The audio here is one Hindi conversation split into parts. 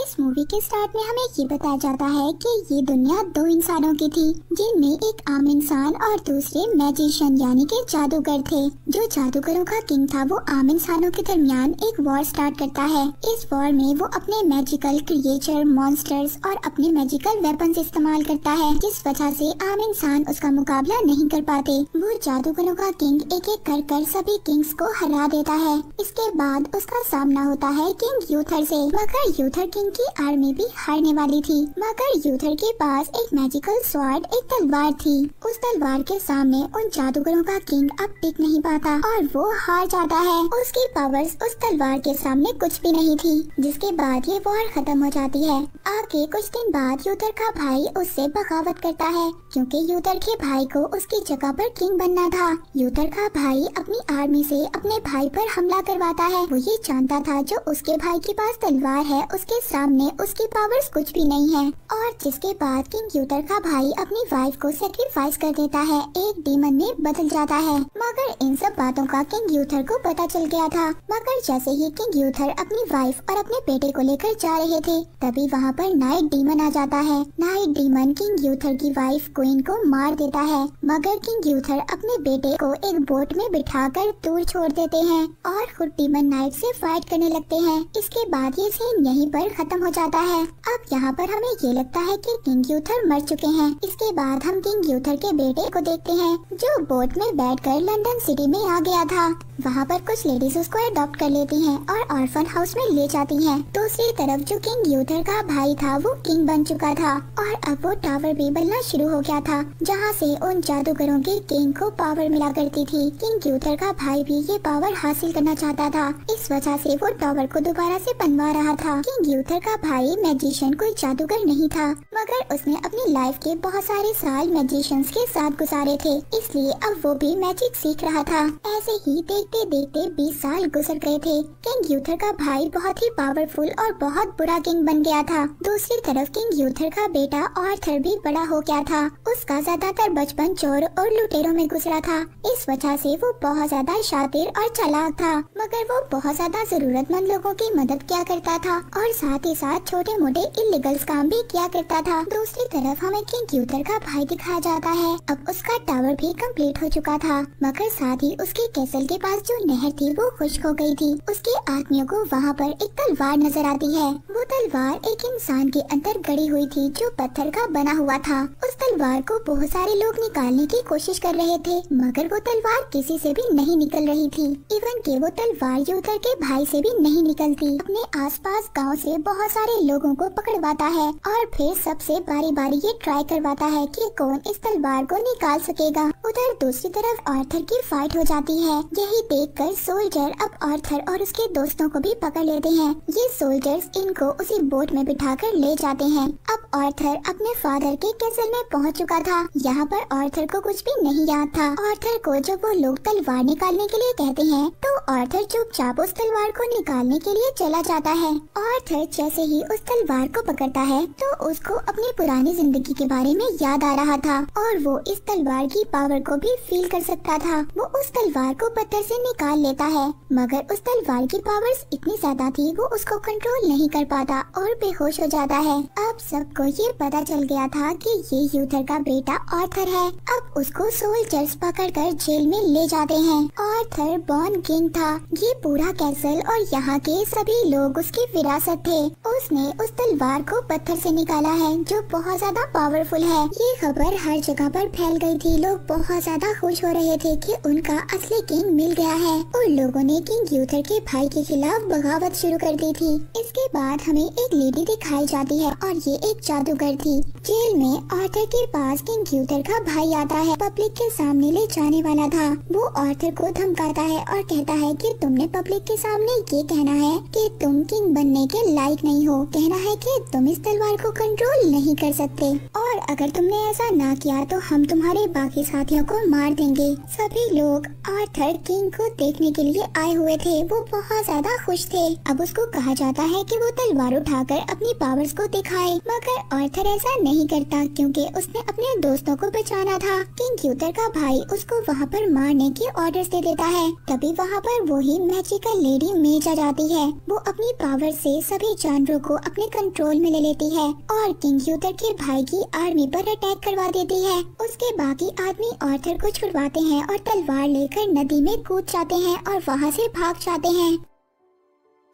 इस मूवी के स्टार्ट में हमें ये बताया जाता है कि ये दुनिया दो इंसानों की थी, जिनमें एक आम इंसान और दूसरे मैजिशियन यानी कि जादूगर थे। जो जादूगरों का किंग था वो आम इंसानों के दरमियान एक वॉर स्टार्ट करता है। इस वॉर में वो अपने मैजिकल क्रिएचर, मॉन्स्टर्स और अपने मैजिकल वेपन्स इस्तेमाल करता है, जिस वजह से आम इंसान उसका मुकाबला नहीं कर पाते। वो जादूगरों का किंग एक एक कर सभी किंग्स को हरा देता है। इसके बाद उसका सामना होता है किंग यूथर से, मगर यूथर किंग की आर्मी भी हारने वाली थी। मगर यूथर के पास एक मैजिकल स्वॉर्ड, एक तलवार थी। उस तलवार के सामने उन जादूगरों का किंग अब टिक नहीं पाता और वो हार जाता है। उसकी पावर्स उस तलवार के सामने कुछ भी नहीं थी, जिसके बाद ये वॉर खत्म हो जाती है। आगे कुछ दिन बाद यूथर का भाई उससे बगावत करता है, क्योंकि यूथर के भाई को उसकी जगह पर किंग बनना था। यूथर का भाई अपनी आर्मी से अपने भाई पर हमला करवाता है। वो ये जानता था जो उसके भाई के पास तलवार है उसके सामने उसकी पावर्स कुछ भी नहीं है, और जिसके बाद किंग यूथर का भाई अपनी वाइफ को सेक्रीफाइस कर देता है, एक डीमन में बदल जाता है। मगर इन सब बातों का किंग यूथर को पता चल गया था। मगर जैसे ही किंग यूथर अपनी वाइफ और अपने बेटे को लेकर जा रहे थे, तभी वहाँ पर नाइट डीमन आ जाता है। नाइट डीमन किंग यूथर की वाइफ क्वीन को मार देता है, मगर किंग यूथर अपने बेटे को एक बोट में बिठाकर दूर छोड़ देते हैं और खुद डीमन नाइट से फाइट करने लगते हैं। इसके बाद ये सीन यहीं पर खत्म हो जाता है। अब यहाँ पर हमें ये लगता है कि किंग यूथर मर चुके हैं। इसके बाद हम किंग यूथर के बेटे को देखते हैं, जो बोट में बैठकर लंदन सिटी में आ गया था। वहाँ पर कुछ लेडीज उसको अडॉप्ट कर लेती हैं और ऑर्फन हाउस में ले जाती हैं। दूसरी तरफ जो किंग यूथर का भाई था वो किंग बन चुका था और अब वो टावर भी बनना शुरू हो गया था, जहाँ से उन जादूगरों के किंग को पावर मिला करती थी। किंग यूथर का भाई भी ये पावर हासिल करना चाहता था, इस वजह से वो टावर को दोबारा से बनवा रहा था। किंग यूथर का भाई मैजिशियन कोई जादूगर नहीं था, मगर उसने अपनी लाइफ के बहुत सारे साल मैजिशियंस के साथ गुजारे थे, इसलिए अब वो भी मैजिक सीख रहा था। ऐसे ही देखते देखते 20 साल गुजर गए थे। किंग यूथर का भाई बहुत ही पावरफुल और बहुत बुरा किंग बन गया था। दूसरी तरफ किंग यूथर का बेटा आर्थर भी बड़ा हो गया था। उसका ज्यादातर बचपन चोर और लुटेरों में गुजरा था, इस वजह से वो बहुत ज्यादा शातिर और चालाक था, मगर वो बहुत ज्यादा जरूरतमंद लोगों की मदद किया करता था और साथ ही साथ छोटे मोटे इलीगल काम भी किया करता था। दूसरी तरफ हमें किंग यूथर का भाई दिखाया जाता है। अब उसका टावर भी कंप्लीट हो चुका था, मगर साथ ही उसके कैसल के पास जो नहर थी वो खुश्क हो गई थी। उसके आदमियों को वहाँ पर एक तलवार नजर आती है। वो तलवार एक इंसान के अंदर गड़ी हुई थी जो पत्थर का बना हुआ था। उस तलवार को बहुत सारे लोग निकालने की कोशिश कर रहे थे, मगर वो तलवार किसी से भी नहीं निकल रही थी। इवन के वो तलवार यूथर के भाई से भी नहीं निकलती। अपने आसपास गांव से बहुत सारे लोगों को पकड़वाता है और फिर सबसे बारी बारी ये ट्राई करवाता है कि कौन इस तलवार को निकाल सकेगा। उधर दूसरी तरफ आर्थर की फाइट हो जाती है। यही देखकर सोल्जर अब आर्थर और उसके दोस्तों को भी पकड़ लेते हैं। ये सोल्जर्स इनको उसी बोट में बिठाकर ले जाते हैं। अब आर्थर अपने फादर के कैसल में पहुंच चुका था। यहाँ पर आर्थर को कुछ भी नहीं याद था। आर्थर को जब वो लोग तलवार निकालने के लिए कहते हैं तो आर्थर चुपचाप उस तलवार को निकालने के लिए चला जाता है। आर्थर जैसे ही उस तलवार को पकड़ता है तो उसको अपनी पुरानी जिंदगी के बारे में याद आ रहा था और वो इस तलवार की पावर को भी फील कर सकता था। वो उस तलवार को पत्थर से निकाल लेता है, मगर उस तलवार की पावर्स इतनी ज्यादा थी वो उसको कंट्रोल नहीं कर पाता और बेहोश हो जाता है। अब सबको ये पता चल गया था कि ये यूथर का बेटा आर्थर है। अब उसको सोल्जर्स पकड़कर जेल में ले जाते हैं। आर्थर बॉर्न किंग था। ये पूरा कैसल और यहाँ के सभी लोग उसकी विरासत थे। उसने उस तलवार को पत्थर से निकाला है जो बहुत ज्यादा पावरफुल है। ये खबर हर जगह पर फैल गई थी। लोग बहुत ज्यादा खुश हो रहे थे कि उनका असली किंग मिल गया है और लोगों ने किंग यूथर के भाई के खिलाफ बगावत शुरू कर दी थी। इसके बाद हमें एक लेडी दिखाई जाती है और ये एक जादूगर थी। जेल में आर्थर के पास किंग यूथर का भाई आता है। पब्लिक के सामने ले जाने वाला था। वो आर्थर को धमकाता है और कहता है कि तुमने पब्लिक के सामने ये कहना है कि तुम किंग बनने के लायक नहीं हो, कहना है कि तुम इस तलवार को कंट्रोल नहीं कर सकते और अगर तुमने ऐसा ना किया तो हम तुम्हारे बाकी साथियों को मार देंगे। सभी लोग आर्थर किंग को देखने के लिए आए हुए थे। वो बहुत ज्यादा खुश थे। अब उसको कहा जाता है कि वो तलवार उठाकर अपनी पावर्स को दिखाए, मगर आर्थर ऐसा नहीं करता क्योंकि उसने अपने दोस्तों को बचाना था। किंग यूथर का भाई उसको वहाँ पर मारने के ऑर्डर्स दे देता है। तभी वहाँ पर वही मैजिकल लेडी मेज आ जाती है। वो अपनी पावर से सभी जानवरों को अपने कंट्रोल में ले लेती है और किंग यूथर के भाई की आर्मी पर अटैक करवा देती है। उसके बाकी आदमी आर्थर को छुड़वाते हैं और तलवार लेकर नदी में कूद जाते हैं और वहाँ से भाग जाते हैं।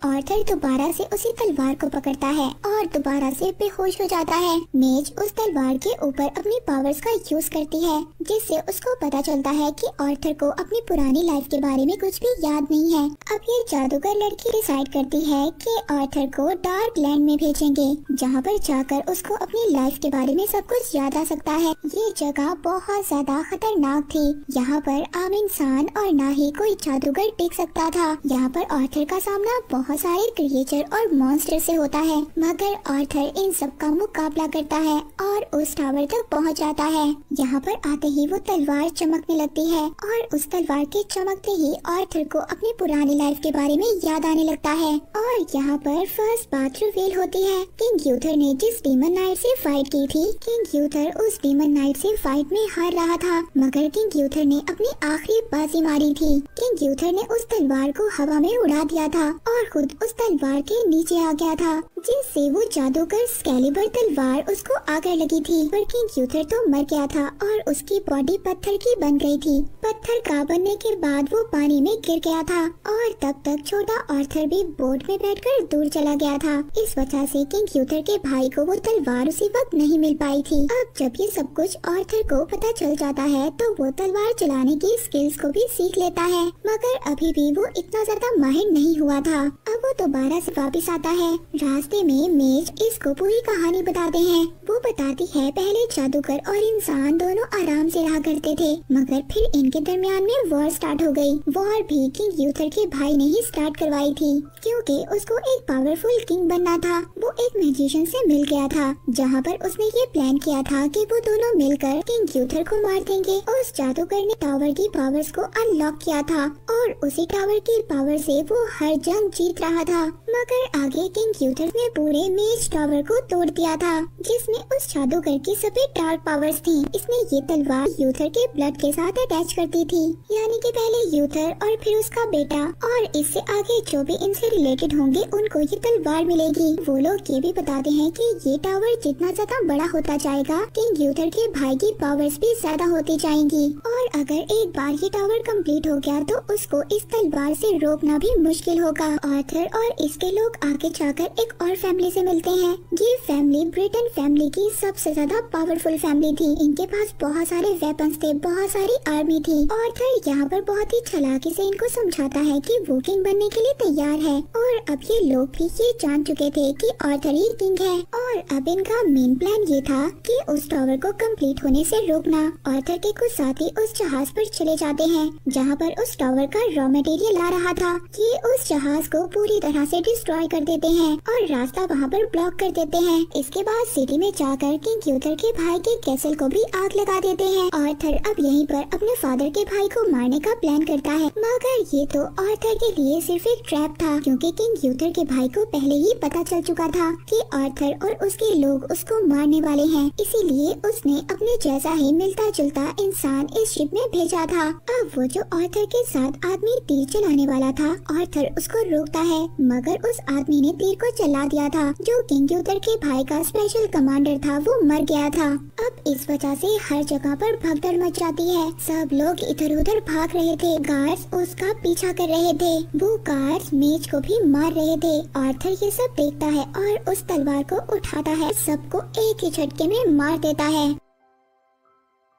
आर्थर दोबारा से उसी तलवार को पकड़ता है और दोबारा से बेहोश हो जाता है। मेज उस तलवार के ऊपर अपनी पावर्स का यूज करती है, जिससे उसको पता चलता है कि आर्थर को अपनी पुरानी लाइफ के बारे में कुछ भी याद नहीं है। अब ये जादूगर लड़की डिसाइड करती है कि आर्थर को डार्क लैंड में भेजेंगे, जहाँ पर जाकर उसको अपनी लाइफ के बारे में सब कुछ याद आ सकता है। ये जगह बहुत ज्यादा खतरनाक थी। यहाँ पर आम इंसान और ना ही कोई जादूगर टिक सकता था। यहाँ पर आर्थर का सामना बहुत सारे क्रिएचर और मॉन्स्टर से होता है, मगर आर्थर इन सब का मुकाबला करता है और उस टावर तक पहुंच जाता है। यहाँ पर आते ही वो तलवार चमकने लगती है और उस तलवार के चमकते ही आर्थर को अपनी पुरानी लाइफ के बारे में याद आने लगता है। और यहाँ पर फर्स्ट बात रिवील होती है। किंग यूथर ने जिस डीमन नाइट से फाइट की थी, किंग यूथर उस डीमन नाइट से फाइट में हार रहा था, मगर किंग यूथर ने अपनी आखिरी बाजी मारी थी। किंग यूथर ने उस तलवार को हवा में उड़ा दिया था और खुद उस तलवार के नीचे आ गया था, जिससे वो जादूगर एक्सकैलिबर तलवार उसको आकर लगी थी। पर किंग यूथर तो मर गया था और उसकी बॉडी पत्थर की बन गई थी। पत्थर का बनने के बाद वो पानी में गिर गया था और तब तक छोटा आर्थर भी बोट में बैठकर दूर चला गया था। इस वजह से किंग यूथर के भाई को वो तलवार उसी वक्त नहीं मिल पाई थी। अब जब ये सब कुछ आर्थर को पता चल जाता है तो वो तलवार चलाने की स्किल्स को भी सीख लेता है, मगर अभी भी वो इतना ज्यादा माहिर नहीं हुआ था। अब वो दोबारा से वापस आता है। रास्ते में मेज इसको पूरी कहानी बताते हैं। वो बताती है पहले जादूगर और इंसान दोनों आराम से रहा करते थे, मगर फिर इनके दरमियान में वॉर स्टार्ट हो गई। वॉर भी किंग यूथर के भाई ने ही स्टार्ट करवाई थी, क्योंकि उसको एक पावरफुल किंग बनना था। वो एक मैजिशियन से मिल गया था, जहाँ पर उसने ये प्लान किया था कि वो दोनों मिलकर किंग यूथर को मार देंगे। उस जादूगर ने टावर की पावर्स को अनलॉक किया था और उसी टावर की पावर से वो हर जंग जीत रहा था, मगर आगे किंग यूथर ने पूरे मेज टावर को तोड़ दिया था, जिसमें उस जादूगर की सभी डार्क पावर्स थी। इसने ये तलवार यूथर के ब्लड के साथ अटैच करती थी, यानी कि पहले यूथर और फिर उसका बेटा और इससे आगे जो भी इनसे रिलेटेड होंगे उनको ये तलवार मिलेगी। वो लोग ये भी बताते हैं कि ये टावर जितना ज्यादा बड़ा होता जाएगा, किंग यूथर के भाई की पावर्स भी ज्यादा होती जाएंगी और अगर एक बार ये टावर कंप्लीट हो गया तो उसको इस तलवार से रोकना भी मुश्किल होगा। आर्थर और इसके लोग आगे जाकर एक और फैमिली से मिलते हैं। ये फैमिली ब्रिटेन फैमिली की सबसे ज्यादा पावरफुल फैमिली थी। इनके पास बहुत सारे वेपन्स थे, बहुत सारी आर्मी थी। आर्थर यहाँ पर बहुत ही चालाकी से इनको समझाता है कि वो किंग बनने के लिए तैयार है और अब ये लोग भी ये जान चुके थे कि आर्थर ही किंग है और अब इनका मेन प्लान ये था कि उस टावर को कंप्लीट होने से रोकना। आर्थर के कुछ साथी उस जहाज पर चले जाते हैं, जहाँ पर उस टावर का रॉ मटेरियल ला रहा था। ये उस जहाज को पूरी तरह से डिस्ट्रॉय कर देते हैं और रास्ता वहाँ पर ब्लॉक कर देते हैं। इसके बाद सिटी में जाकर किंग यूथर के भाई के कैसल को भी आग लगा देते हैं। आर्थर अब यहीं पर अपने फादर के भाई को मारने का प्लान करता है, मगर ये तो आर्थर के लिए सिर्फ एक ट्रैप था, क्योंकि किंग यूथर के भाई को पहले ही पता चल चुका था कि आर्थर और उसके लोग उसको मारने वाले हैं। इसीलिए उसने अपने जैसा ही मिलता जुलता इंसान इस शिप में भेजा था। अब वो जो आर्थर के साथ आदमी तीर चलाने वाला था, आर्थर उसको रोकता है, मगर उस आदमी ने तीर को चला दिया था। जो किंग यूथर के भाई का स्पेशल कमांडर था वो मर गया था। अब इस वजह से हर जगह पर भगदड़ मच जाती है। सब लोग इधर उधर भाग रहे थे, गार्ड्स उसका पीछा कर रहे थे। वो गार्ड्स मेज को भी मार रहे थे। आर्थर ये सब देखता है और उस तलवार को उठाता है, सबको एक ही झटके में मार देता है।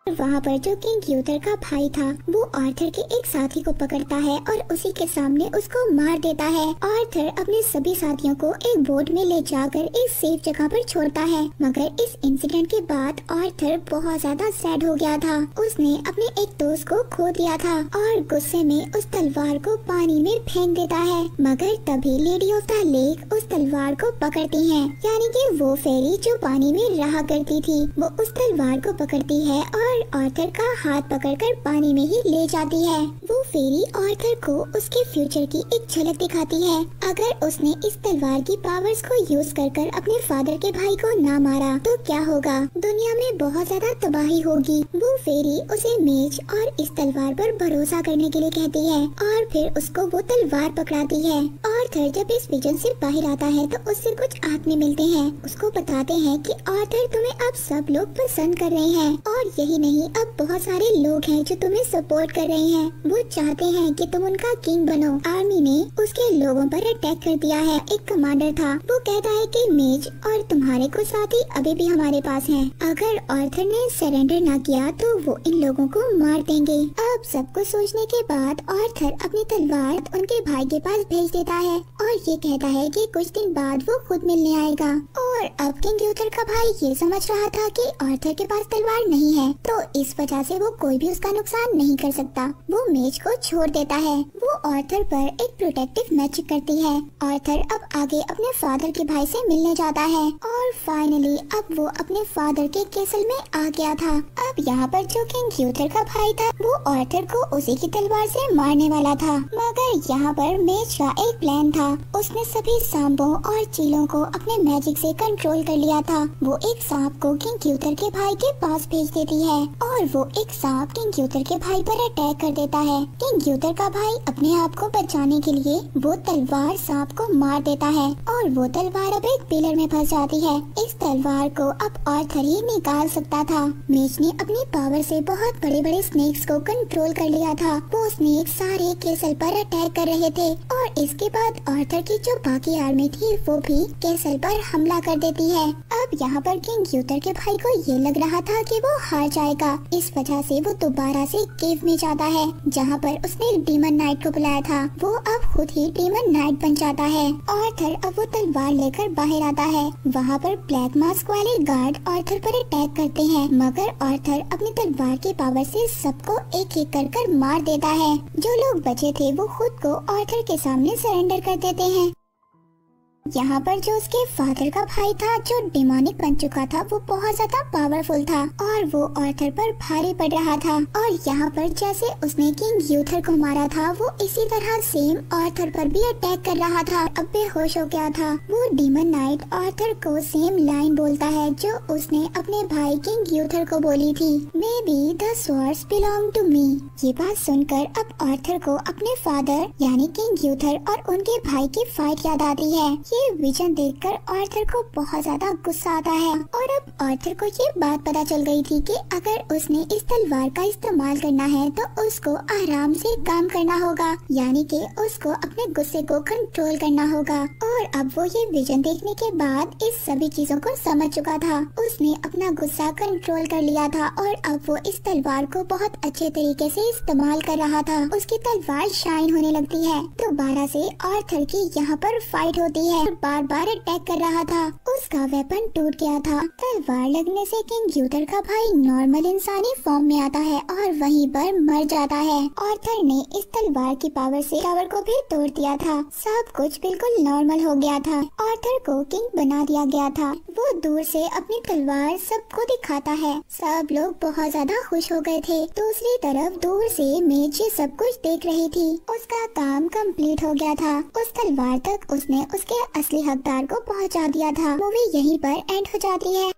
वहाँ पर जो किंग यूथर का भाई था वो आर्थर के एक साथी को पकड़ता है और उसी के सामने उसको मार देता है। आर्थर अपने सभी साथियों को एक बोट में ले जाकर एक सेफ जगह पर छोड़ता है, मगर इस इंसिडेंट के बाद आर्थर बहुत ज्यादा सैड हो गया था। उसने अपने एक दोस्त को खो दिया था और गुस्से में उस तलवार को पानी में फेंक देता है, मगर तभी लेडी ऑफ द लेक उस तलवार को पकड़ती है, यानी कि वो फेरी जो पानी में रहा करती थी वो उस तलवार को पकड़ती है और और आर्थर का हाथ पकड़कर पानी में ही ले जाती है। वो फेरी आर्थर को उसके फ्यूचर की एक झलक दिखाती है। अगर उसने इस तलवार की पावर्स को यूज कर अपने फादर के भाई को ना मारा तो क्या होगा, दुनिया में बहुत ज्यादा तबाही होगी। वो फेरी उसे मेज और इस तलवार पर भरोसा करने के लिए कहती है और फिर उसको वो तलवार पकड़ाती है। आर्थर जब इस विजन से बाहर आता है तो उससे कुछ आदमी मिलते हैं। उसको बताते हैं कि आर्थर तुम्हें अब सब लोग पसंद कर रहे हैं और यही नहीं, अब बहुत सारे लोग हैं जो तुम्हें सपोर्ट कर रहे हैं। वो चाहते हैं कि तुम उनका किंग बनो। आर्मी ने उसके लोगों पर अटैक कर दिया है। एक कमांडर था, वो कहता है कि मेज और तुम्हारे कुछ साथी अभी भी हमारे पास हैं। अगर आर्थर ने सरेंडर ना किया तो वो इन लोगों को मार देंगे। अब सब कुछ सोचने के बाद आर्थर अपनी तलवार उनके भाई के पास भेज देता है और ये कहता है कि कुछ दिन बाद वो खुद मिलने आएगा। और अब किंग यूथर का भाई ये समझ रहा था कि आर्थर के पास तलवार नहीं है, तो इस वजह से वो कोई भी उसका नुकसान नहीं कर सकता। वो मेज को छोड़ देता है। वो आर्थर पर एक प्रोटेक्टिव मैजिक करती है। आर्थर अब आगे अपने फादर के भाई से मिलने जाता है और फाइनली अब वो अपने फादर के कैसल में आ गया था। अब यहाँ पर जो किंग यूथर का भाई था वो आर्थर को उसी की तलवार से मारने वाला था, मगर यहाँ पर मेज का एक प्लान था। उसने सभी सांपों और चीलों को अपने मैजिक से कंट्रोल कर लिया था। वो एक सांप को किंग यूथर के भाई के पास भेज देती है और वो एक सांप किंग यूथर के भाई पर अटैक कर देता है। किंग यूथर का भाई अपने आप को बचाने के लिए वो तलवार सांप को मार देता है और वो तलवार अब एक पिलर में फंस जाती है। इस तलवार को अब आर्थर ही निकाल सकता था। मेज ने अपनी पावर से बहुत बड़े बड़े स्नेक्स को कंट्रोल कर लिया था। वो स्नेक सारे कैसल पर अटैक कर रहे थे और इसके बाद आर्थर की जो बाकी आर्मी थी वो भी कैसल पर हमला कर देती है। अब यहाँ पर किंग यूथर के भाई को ये लग रहा था कि वो हार जाएगा। इस वजह से वो दोबारा से केव में जाता है जहाँ पर उसने डीमन नाइट को बुलाया था। वो अब खुद ही डीमन नाइट बन जाता है। आर्थर अब वो तलवार लेकर बाहर आता है। वहाँ पर ब्लैक मास्क वाले गार्ड आर्थर पर अटैक करते हैं, मगर आर्थर अपनी तलवार की पावर से सबको एक एक कर मार देता है। जो लोग बचे थे वो खुद को आर्थर के सामने सरेंडर कर देते हैं। यहाँ पर जो उसके फादर का भाई था जो डिमोनिक बन चुका था वो बहुत ज्यादा पावरफुल था और वो आर्थर पर भारी पड़ रहा था। और यहाँ पर जैसे उसने किंग यूथर को मारा था वो इसी तरह सेम आर्थर पर भी अटैक कर रहा था। अब बेहोश हो गया था। वो डीमन नाइट आर्थर को सेम लाइन बोलता है जो उसने अपने भाई किंग यूथर को बोली थी, may be the swords belong to me. ये बात सुनकर अब आर्थर को अपने फादर यानी किंग यूथर और उनके भाई की फाइट याद आती है। ये विजन देखकर आर्थर को बहुत ज्यादा गुस्सा आता है और अब आर्थर को ये बात पता चल गई थी कि अगर उसने इस तलवार का इस्तेमाल करना है तो उसको आराम से काम करना होगा, यानी कि उसको अपने गुस्से को कंट्रोल करना होगा। और अब वो ये विजन देखने के बाद इस सभी चीजों को समझ चुका था। उसने अपना गुस्सा कंट्रोल कर लिया था और अब वो इस तलवार को बहुत अच्छे तरीके से इस्तेमाल कर रहा था। उसकी तलवार शाइन होने लगती है। दोबारा से आर्थर की यहाँ पर फाइट होती है। बार बार अटैक कर रहा था। उसका वेपन टूट गया था। तलवार लगने से किंग यूथर का भाई नॉर्मल इंसानी फॉर्म में आता है और वहीं पर मर जाता है। आर्थर ने इस तलवार की पावर से टावर को भी तोड़ दिया था। सब कुछ बिल्कुल नॉर्मल हो गया था। आर्थर को किंग बना दिया गया था। वो दूर से अपनी तलवार सबको दिखाता है। सब लोग बहुत ज्यादा खुश हो गए थे। दूसरी तरफ दूर से मेज ये सब कुछ देख रही थी। उसका काम कंप्लीट हो गया था। उस तलवार तक उसने उसके असली हकदार को पहुंचा दिया था। मूवी यहीं पर एंड हो जाती है।